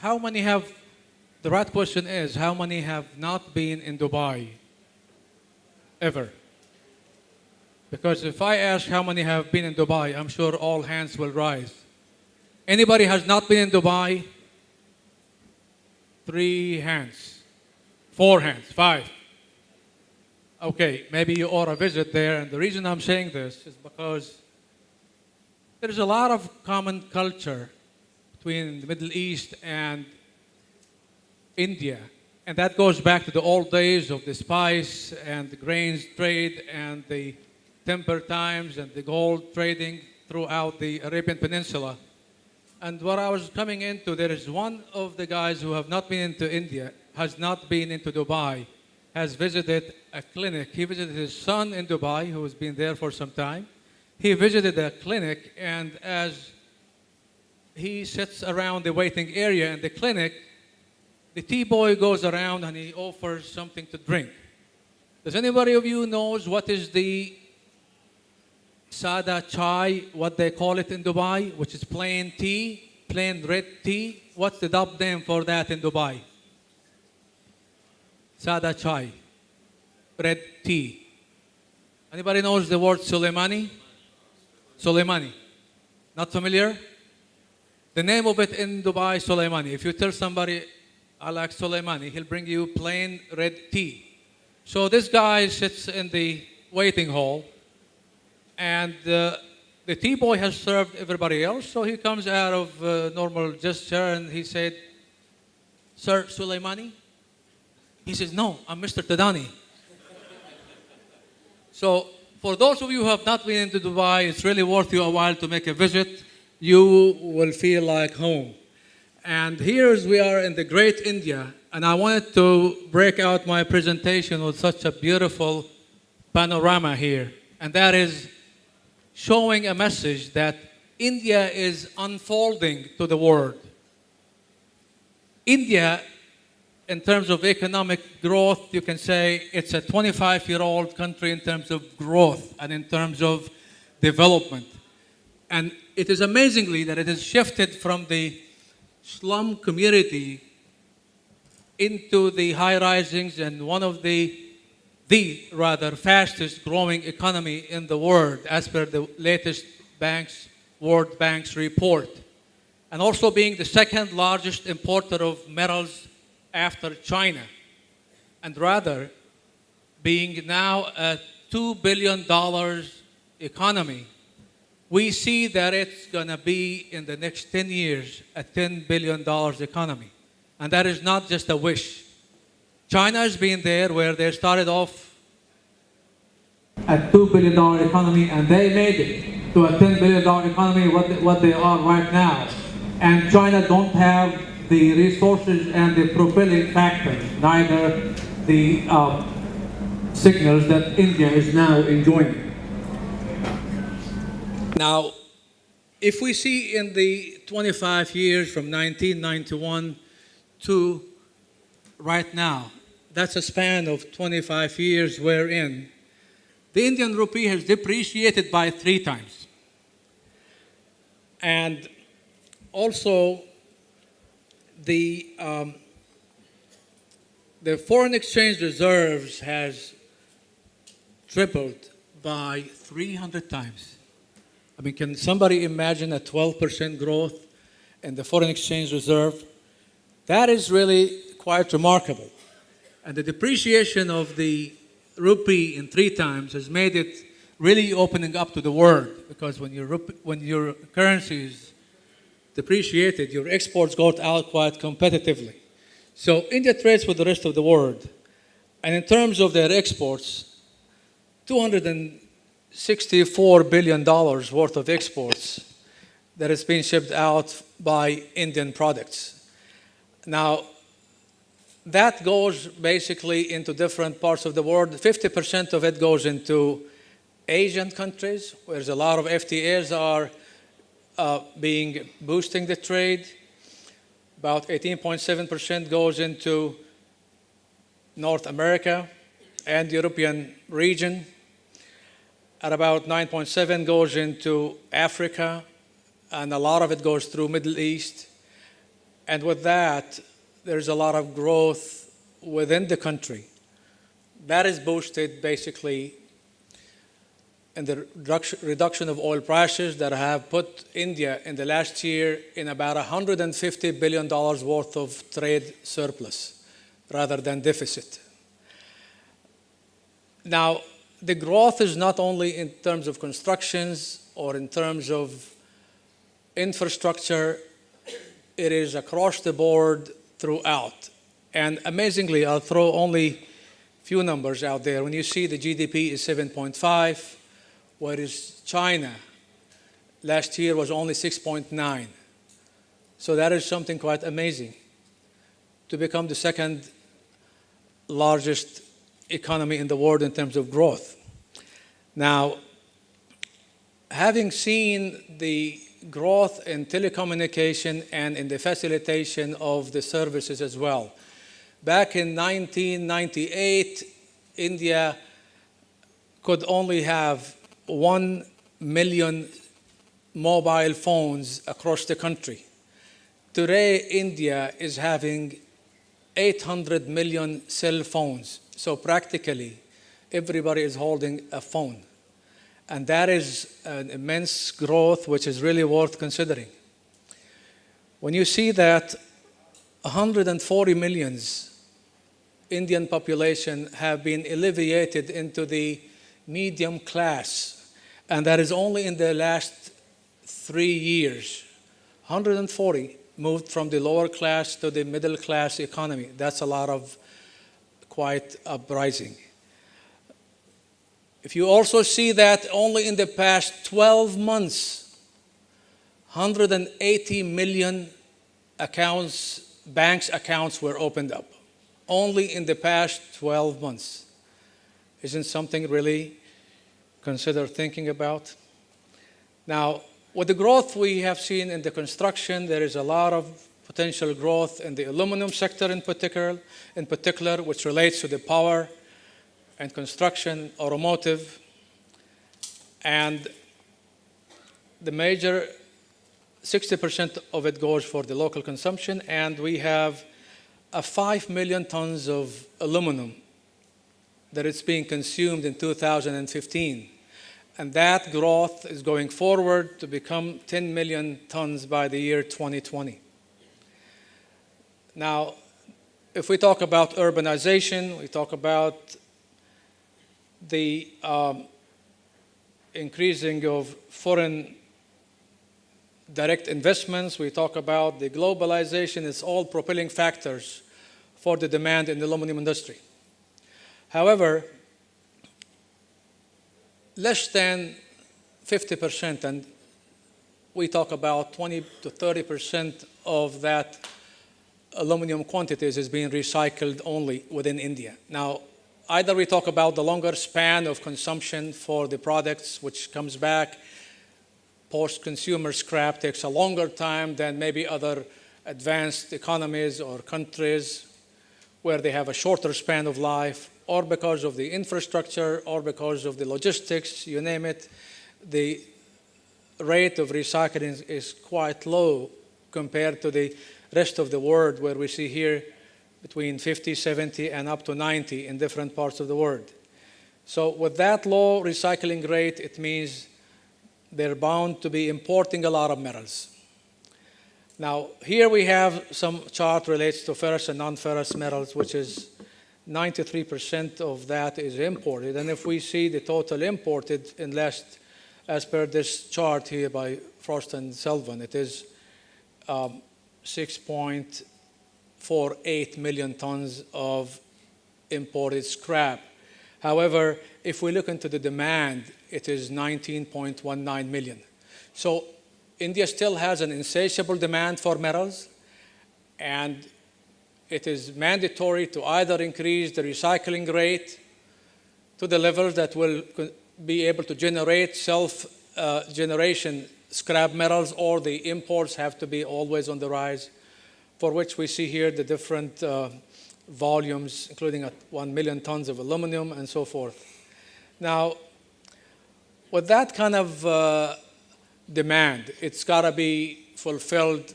how many have, the right question is, how many have not been in Dubai ever? Because if I ask how many have been in Dubai, I'm sure all hands will rise. Anybody has not been in Dubai? 3 hands, 4 hands, 5. Okay, maybe you ought to visit there, and the reason I'm saying this is because there's a lot of common culture between the Middle East and India, and that goes back to the old days of the spice and the grains trade and the timber times and the gold trading throughout the Arabian Peninsula. And what I was coming into, there is one of the guys who have not been into India, has not been into Dubai, has visited a clinic. He visited his son in Dubai, who has been there for some time. He visited a clinic, and as he sits around the waiting area in the clinic, the tea boy goes around and he offers something to drink. Does anybody of you knows what is the sada chai, what they call it in Dubai, which is plain tea, plain red tea? What's the dub name for that in Dubai? Sada chai, red tea. Anybody knows the word Soleimani? Soleimani. Not familiar? The name of it in Dubai, Soleimani. If you tell somebody, I like Soleimani, he'll bring you plain red tea. So this guy sits in the waiting hall, and the tea boy has served everybody else, so he comes out of normal gesture and he said, Sir Soleimani? He says, no, I'm Mr. Tadani. So for those of you who have not been into Dubai, it's really worth you a while to make a visit. You will feel like home. And here we are in the great India, and I wanted to break out my presentation with such a beautiful panorama here, and that is showing a message that India is unfolding to the world. India, in terms of economic growth, you can say it's a 25-year-old country in terms of growth and in terms of development. And it is amazingly that it has shifted from the slum community into the high-risings and one of the fastest growing economy in the world as per the latest World Bank's report. And also being the second largest importer of metals after China. And rather being now a $2 billion economy, we see that it's going to be in the next 10 years a $10 billion economy. And that is not just a wish. China has been there where they started off at $2 billion economy and they made it to a $10 billion economy, what they are right now. And China don't have the resources and the propelling factor, neither the signals that India is now enjoying. Now, if we see in the 25 years from 1991 to right now, that's a span of 25 years wherein the Indian rupee has depreciated by 3 times. And also, the foreign exchange reserves has tripled by 300 times. I mean, can somebody imagine a 12% growth in the foreign exchange reserve? That is really quite remarkable. And the depreciation of the rupee in 3 times has made it really opening up to the world, because when your currency is depreciated, your exports go out quite competitively. So India trades with the rest of the world. And in terms of their exports, $264 billion worth of exports that has been shipped out by Indian products. Now, that goes basically into different parts of the world. 50% of it goes into Asian countries, where a lot of FTAs are boosting the trade. About 18.7% goes into North America and European region. At about 9.7% goes into Africa, and a lot of it goes through Middle East. And with that, there's a lot of growth within the country. That is boosted basically in the reduction of oil prices that have put India in the last year in about $150 billion worth of trade surplus rather than deficit. Now, the growth is not only in terms of constructions or in terms of infrastructure, it is across the board throughout. And amazingly, I'll throw only a few numbers out there. When you see the GDP is 7.5, whereas China last year was only 6.9. So that is something quite amazing to become the second largest economy in the world in terms of growth. Now, having seen the growth in telecommunication and in the facilitation of the services as well, back in 1998, India could only have 1 million mobile phones across the country. Today, India is having 800 million cell phones. So practically, everybody is holding a phone. And that is an immense growth, which is really worth considering. When you see that 140 million Indian population have been alleviated into the medium class, and that is only in the last 3 years. 140 moved from the lower class to the middle class economy. That's a lot of quite uprising. If you also see that only in the past 12 months, 180 million accounts, banks accounts were opened up. Only in the past 12 months. Isn't something really consider thinking about? Now, with the growth we have seen in the construction, there is a lot of potential growth in the aluminum sector in particular, which relates to the power and construction, automotive, and the major 60% of it goes for the local consumption, and we have 5 million tons of aluminum that is being consumed in 2015. And that growth is going forward to become 10 million tons by the year 2020. Now, if we talk about urbanization, we talk about the increasing of foreign direct investments, we talk about the globalization, it's all propelling factors for the demand in the aluminum industry. However, less than 50%, and we talk about 20 to 30% of that aluminum quantities is being recycled only within India. Now, either we talk about the longer span of consumption for the products, which comes back post-consumer scrap, takes a longer time than maybe other advanced economies or countries where they have a shorter span of life, or because of the infrastructure, or because of the logistics, you name it, the rate of recycling is quite low compared to the rest of the world, where we see here between 50, 70, and up to 90 in different parts of the world. So with that low recycling rate, it means they're bound to be importing a lot of metals. Now, here we have some chart relates to ferrous and non-ferrous metals, which is 93% of that is imported. And if we see the total imported in last, as per this chart here by Frost and Sullivan, it is 6.48 million tons of imported scrap. However, if we look into the demand, it is 19.19 million. So India still has an insatiable demand for metals, and it is mandatory to either increase the recycling rate to the levels that will be able to generate self-generation scrap metals, or the imports have to be always on the rise, for which we see here the different volumes, including 1 million tons of aluminum and so forth. Now, with that kind of demand, it's got to be fulfilled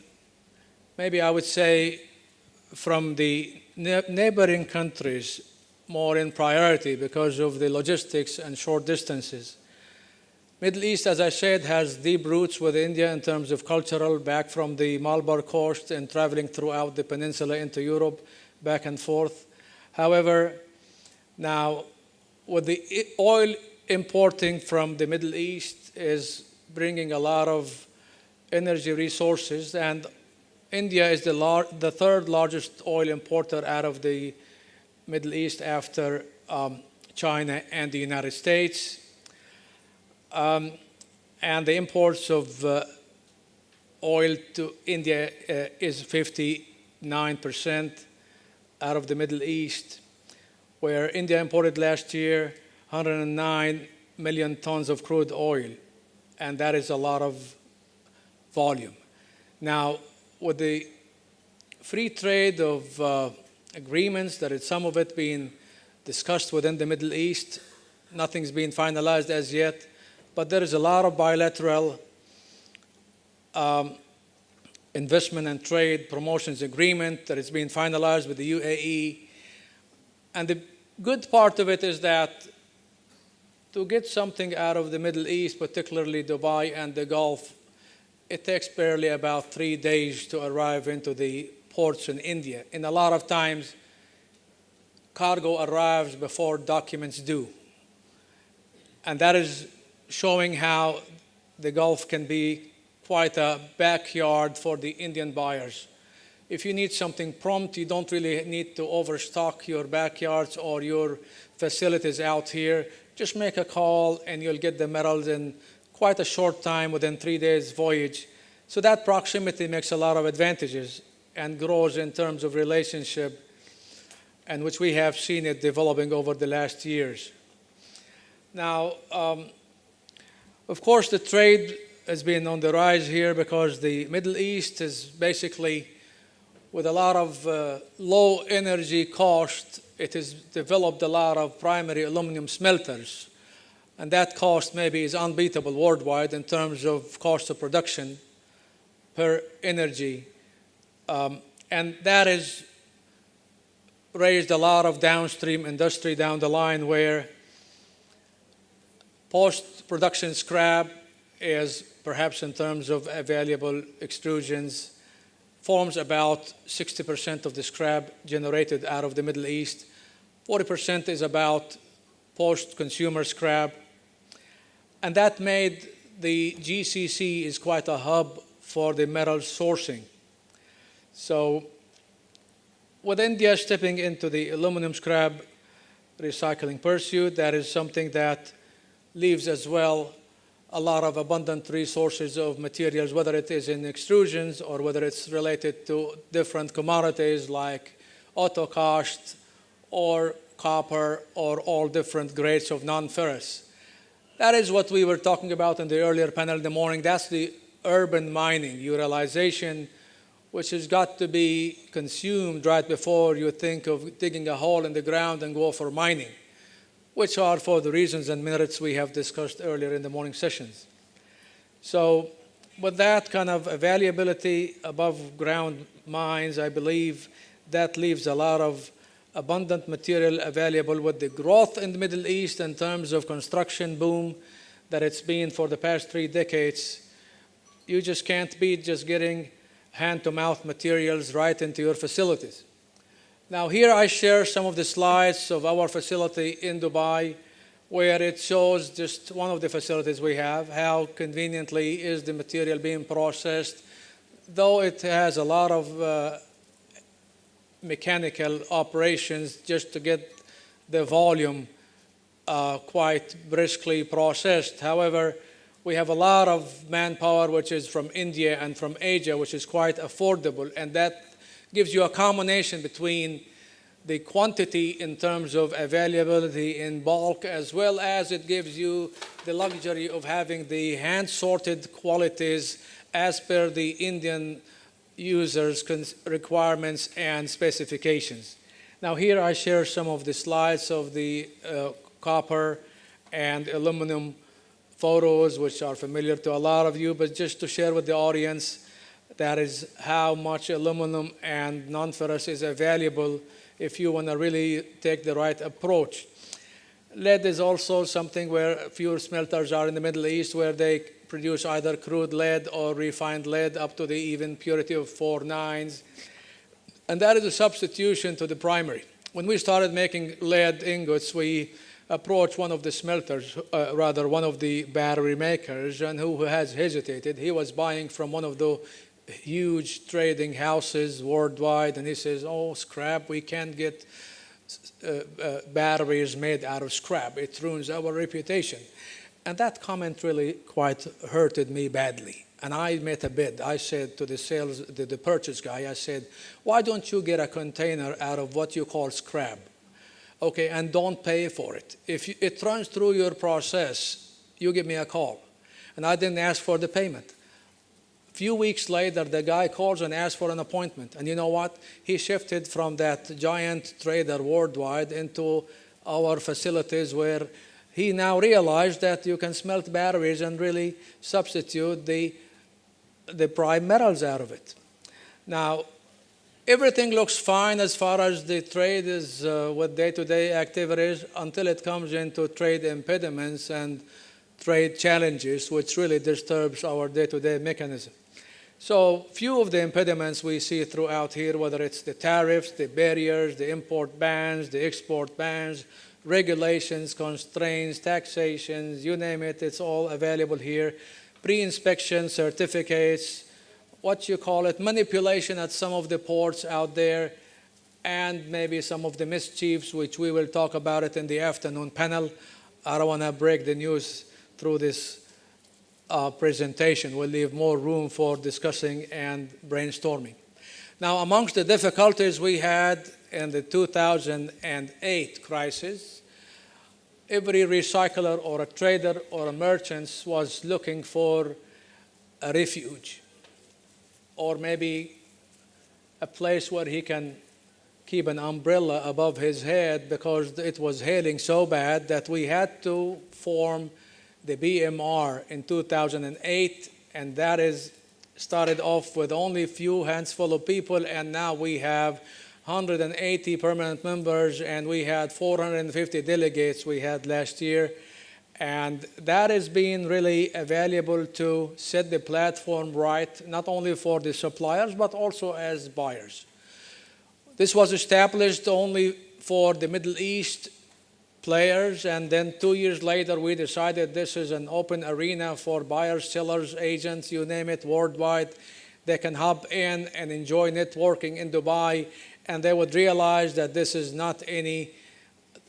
maybe I would say from the neighboring countries more in priority because of the logistics and short distances. Middle East, as I said, has deep roots with India in terms of cultural, back from the Malabar coast and traveling throughout the peninsula into Europe, back and forth. However, now with the oil importing from the Middle East is bringing a lot of energy resources, and India is the third largest oil importer out of the Middle East after China and the United States. And the imports of oil to India is 59% out of the Middle East, where India imported last year 109 million tons of crude oil, and that is a lot of volume. Now, with the free trade of agreements, that is some of it being discussed within the Middle East, nothing's been finalized as yet, but there is a lot of bilateral investment and trade promotions agreement that is being finalized with the UAE. And the good part of it is that to get something out of the Middle East, particularly Dubai and the Gulf, it takes barely about 3 days to arrive into the ports in India. And a lot of times, cargo arrives before documents do. And that is showing how the Gulf can be quite a backyard for the Indian buyers. If you need something prompt, you don't really need to overstock your backyards or your facilities out here. Just make a call and you'll get the metals in quite a short time, within 3 days voyage. So that proximity makes a lot of advantages and grows in terms of relationship, and which we have seen it developing over the last years. Now, of course, the trade has been on the rise here because the Middle East is basically, with a lot of low energy cost, it has developed a lot of primary aluminum smelters. And that cost maybe is unbeatable worldwide in terms of cost of production per energy. And that has raised a lot of downstream industry down the line, where post-production scrap is, perhaps in terms of available extrusions, forms about 60% of the scrap generated out of the Middle East. 40% is about post-consumer scrap. And that made the GCC is quite a hub for the metal sourcing. So with India stepping into the aluminum scrap recycling pursuit, that is something that leaves as well a lot of abundant resources of materials, whether it is in extrusions or whether it's related to different commodities like auto cast or copper or all different grades of non-ferrous. That is what we were talking about in the earlier panel in the morning. That's the urban mining utilization, which has got to be consumed right before you think of digging a hole in the ground and go for mining, which are for the reasons and merits we have discussed earlier in the morning sessions. So with that kind of availability above ground mines, I believe that leaves a lot of abundant material available with the growth in the Middle East in terms of construction boom that it's been for the past 3 decades. You just can't beat just getting hand-to-mouth materials right into your facilities. Now here I share some of the slides of our facility in Dubai, where it shows just one of the facilities we have, how conveniently is the material being processed, though it has a lot of mechanical operations just to get the volume quite briskly processed. However, we have a lot of manpower which is from India and from Asia, which is quite affordable, and that gives you a combination between the quantity in terms of availability in bulk, as well as it gives you the luxury of having the hand-sorted qualities as per the Indian users' requirements and specifications. Now here I share some of the slides of the copper and aluminum photos, which are familiar to a lot of you, but just to share with the audience, That is how much aluminum and non-ferrous is available if you want to really take the right approach. Lead is also something where few smelters are in the Middle East where they produce either crude lead or refined lead up to the even purity of 4 nines. And that is a substitution to the primary. When we started making lead ingots, we approached one of the smelters, one of the battery makers, and who has hesitated. He was buying from one of the huge trading houses worldwide, and he says, oh, scrap, we can't get batteries made out of scrap. It ruins our reputation. And that comment really quite hurted me badly. And I made a bid. I said to the purchase guy, I said, why don't you get a container out of what you call scrap? Okay, and don't pay for it. If it runs through your process, you give me a call. And I didn't ask for the payment. A few weeks later, the guy calls and asks for an appointment. And you know what? He shifted from that giant trader worldwide into our facilities where he now realized that you can smelt batteries and really substitute the prime metals out of it. Now, everything looks fine as far as the trade is with day-to-day activities until it comes into trade impediments and trade challenges, which really disturbs our day-to-day mechanism. So few of the impediments we see throughout here, whether it's the tariffs, the barriers, the import bans, the export bans, regulations, constraints, taxations, you name it, it's all available here. Pre-inspection certificates, what you call it, manipulation at some of the ports out there, and maybe some of the mischiefs, which we will talk about it in the afternoon panel. I don't want to break the news through this presentation. We'll leave more room for discussing and brainstorming. Now, amongst the difficulties we had in the 2008 crisis, every recycler or a trader or a merchant was looking for a refuge or maybe a place where he can keep an umbrella above his head because it was hailing so bad that we had to form the BMR in 2008, and that is started off with only a few handful of people, and now we have 180 permanent members, and we had 450 delegates we had last year. And that is being really available to set the platform right, not only for the suppliers, but also as buyers. This was established only for the Middle East players, and then 2 years later, we decided this is an open arena for buyers, sellers, agents, you name it, worldwide. They can hop in and enjoy networking in Dubai, and they would realize that this is not any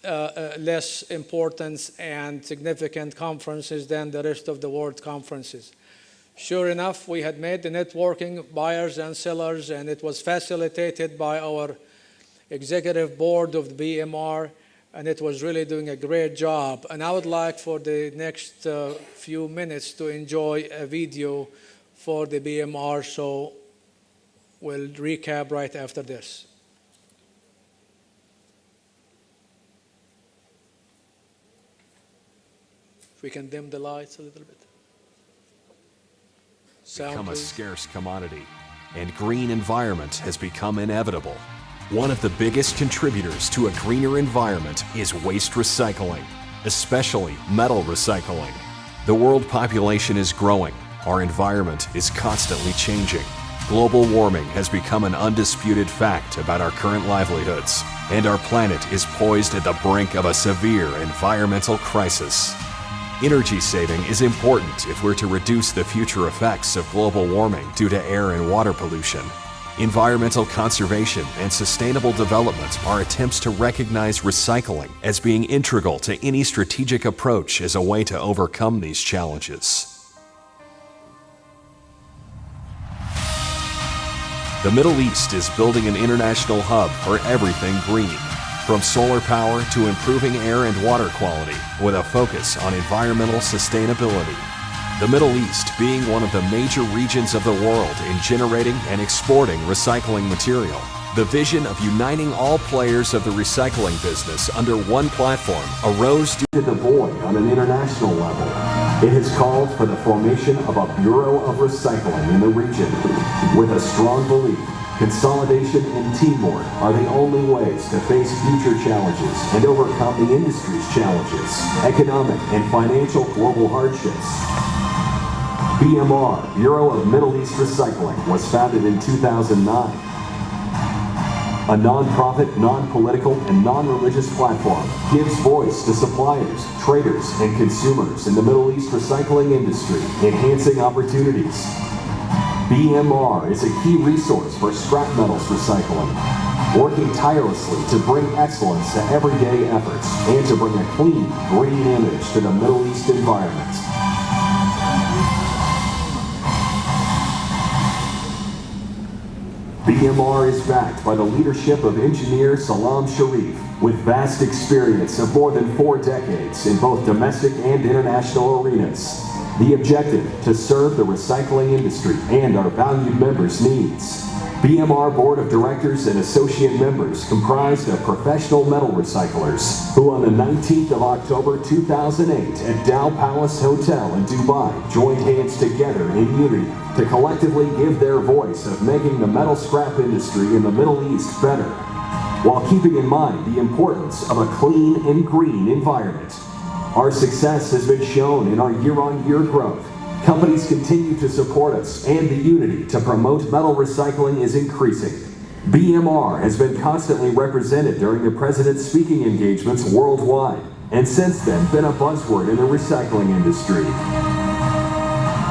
less important and significant conferences than the rest of the world conferences. Sure enough, we had made the networking buyers and sellers, and it was facilitated by our executive board of the BMR, and it was really doing a great job. And I would like for the next few minutes to enjoy a video for the BMR, so we'll recap right after this. If we can dim the lights a little bit. Sound, become a please. Scarce commodity, and green environment has become inevitable. One of the biggest contributors to a greener environment is waste recycling, especially metal recycling. The world population is growing. Our environment is constantly changing. Global warming has become an undisputed fact about our current livelihoods, and our planet is poised at the brink of a severe environmental crisis. Energy saving is important if we're to reduce the future effects of global warming due to air and water pollution. Environmental conservation and sustainable development are attempts to recognize recycling as being integral to any strategic approach as a way to overcome these challenges. The Middle East is building an international hub for everything green, from solar power to improving air and water quality, with a focus on environmental sustainability. The Middle East being one of the major regions of the world in generating and exporting recycling material. The vision of uniting all players of the recycling business under one platform arose due to the void on an international level. It has called for the formation of a Bureau of Recycling in the region, with a strong belief consolidation and teamwork are the only ways to face future challenges and overcome the industry's challenges, economic and financial global hardships. BMR, Bureau of Middle East Recycling, was founded in 2009. A non-profit, non-political, and non-religious platform gives voice to suppliers, traders, and consumers in the Middle East recycling industry, enhancing opportunities. BMR is a key resource for scrap metals recycling, working tirelessly to bring excellence to everyday efforts and to bring a clean, green image to the Middle East environment. BMR is backed by the leadership of engineer Salam Al Sharif, with vast experience of more than 4 decades in both domestic and international arenas. The objective, to serve the recycling industry and our valued members' needs. BMR Board of Directors and associate members comprised of professional metal recyclers who on the 19th of October 2008 at Dow Palace Hotel in Dubai joined hands together in unity to collectively give their voice of making the metal scrap industry in the Middle East better, while keeping in mind the importance of a clean and green environment. Our success has been shown in our year-on-year growth. Companies continue to support us, and the unity to promote metal recycling is increasing. BMR has been constantly represented during the President's speaking engagements worldwide, and since then been a buzzword in the recycling industry.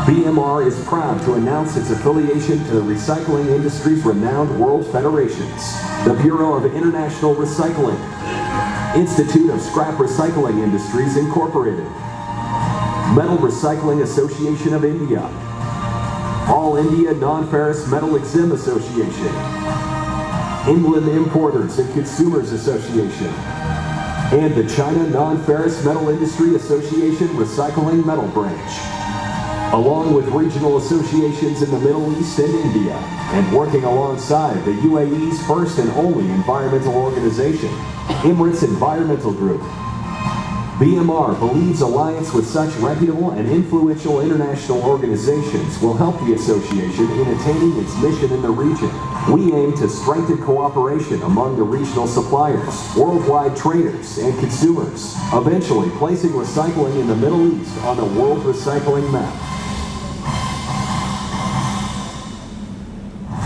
BMR is proud to announce its affiliation to the recycling industry's renowned world federations, the Bureau of International Recycling, Institute of Scrap Recycling Industries Incorporated, Metal Recycling Association of India, All India Non-Ferrous Metal Exim Association, England Importers and Consumers Association, and the China Non-Ferrous Metal Industry Association Recycling Metal Branch, along with regional associations in the Middle East and India, and working alongside the UAE's first and only environmental organization, Engr Environmental Group. BMR believes alliance with such reputable and influential international organizations will help the association in attaining its mission in the region. We aim to strengthen cooperation among the regional suppliers, worldwide traders, and consumers, eventually placing recycling in the Middle East on the world recycling map.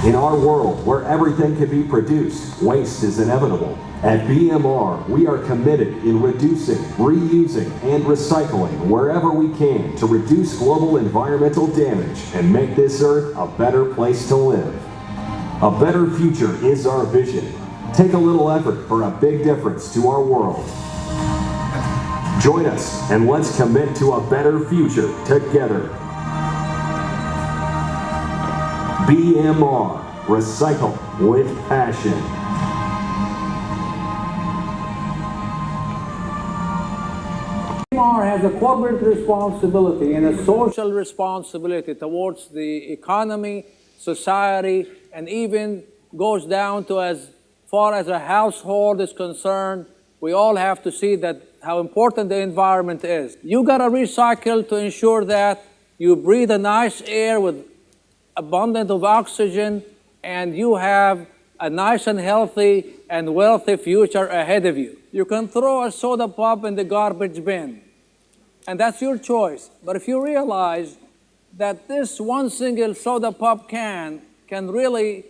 In our world, where everything can be produced, waste is inevitable. At BMR, we are committed in reducing, reusing, and recycling wherever we can to reduce global environmental damage and make this earth a better place to live. A better future is our vision. Take a little effort for a big difference to our world. Join us and let's commit to a better future together. BMR, recycle with passion. BMR has a corporate responsibility and a social responsibility towards the economy, society, and even goes down to as far as a household is concerned. We all have to see that how important the environment is. You gotta recycle to ensure that you breathe a nice air with abundant of oxygen, and you have a nice and healthy and wealthy future ahead of you. You can throw a soda pop in the garbage bin, and that's your choice. But if you realize that this one single soda pop can really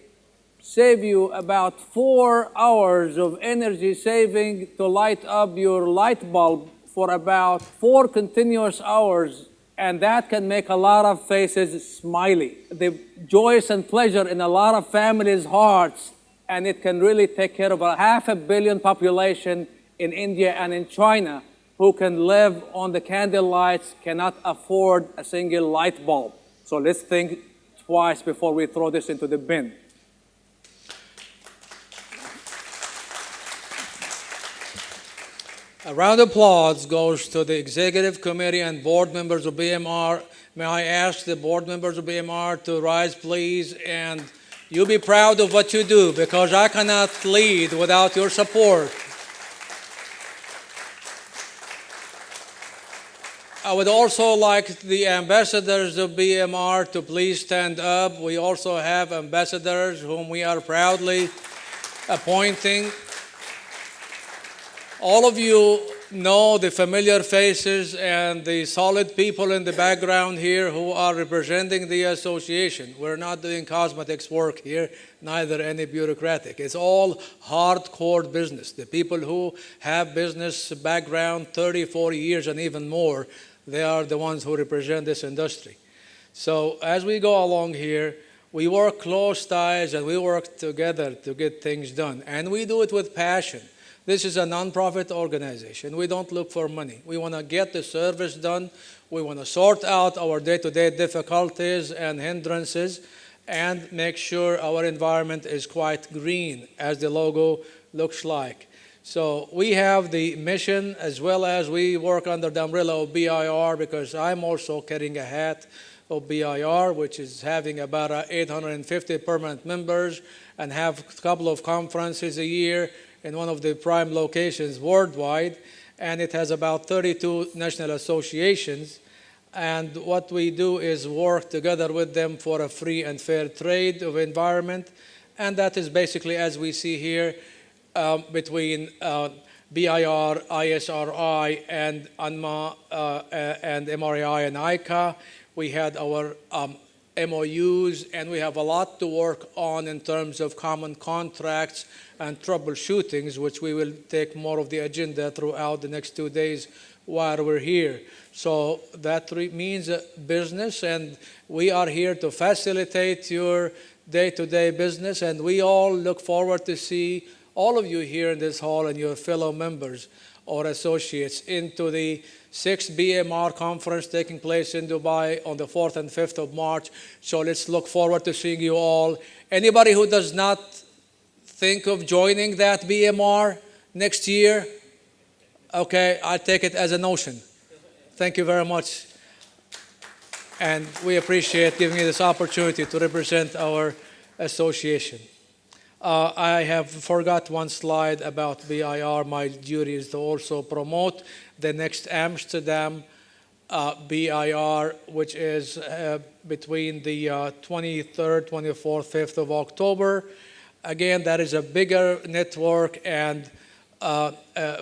save you about 4 hours of energy saving to light up your light bulb for about 4 continuous hours, and that can make a lot of faces smiley. The joy and pleasure in a lot of families' hearts, and it can really take care of a 500 million population in India and in China who can live on the candle lights, cannot afford a single light bulb. So let's think twice before we throw this into the bin. A round of applause goes to the executive committee and board members of BMR. May I ask the board members of BMR to rise, please, and you be proud of what you do, because I cannot lead without your support. I would also like the ambassadors of BMR to please stand up. We also have ambassadors whom we are proudly appointing. All of you know the familiar faces and the solid people in the background here who are representing the association. We're not doing cosmetics work here, neither any bureaucratic. It's all hardcore business. The people who have business background 30, 40 years and even more, they are the ones who represent this industry. So as we go along here, we work close ties and we work together to get things done. And we do it with passion. This is a nonprofit organization. We don't look for money. We want to get the service done. We want to sort out our day-to-day difficulties and hindrances and make sure our environment is quite green, as the logo looks like. So we have the mission, as well as we work under the umbrella of BIR, because I'm also carrying a hat of BIR, which is having about 850 permanent members and have a couple of conferences a year in one of the prime locations worldwide, and it has about 32 national associations. And what we do is work together with them for a free and fair trade of environment, and that is basically, as we see here, between BIR, ISRI, and UNMA, and MRI and ICA. We had our MOUs, and we have a lot to work on in terms of common contracts and troubleshootings, which we will take more of the agenda throughout the next 2 days while we're here. So that means business, and we are here to facilitate your day-to-day business, and we all look forward to see all of you here in this hall and your fellow members or associates into the 6th BMR conference taking place in Dubai on the 4th and 5th of March. So let's look forward to seeing you all. Anybody who does not think of joining that BMR next year, okay, I'll take it as a notion. Thank you very much. And we appreciate giving me this opportunity to represent our association. I have forgot one slide about BIR. My duty is to also promote the next Amsterdam BIR, which is between the 23rd, 24th, 5th of October. Again, that is a bigger network and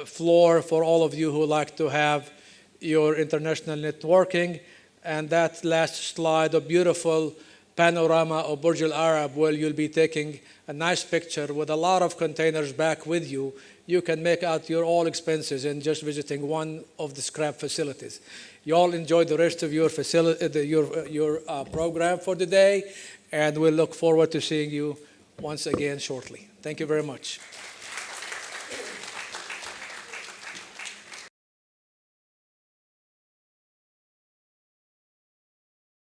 floor for all of you who like to have your international networking. And that last slide, a beautiful panorama of Burj Al Arab, where you'll be taking a nice picture with a lot of containers back with you. You can make out your all expenses in just visiting one of the scrap facilities. You all enjoy the rest of your program for the day, and we'll look forward to seeing you once again shortly. Thank you very much.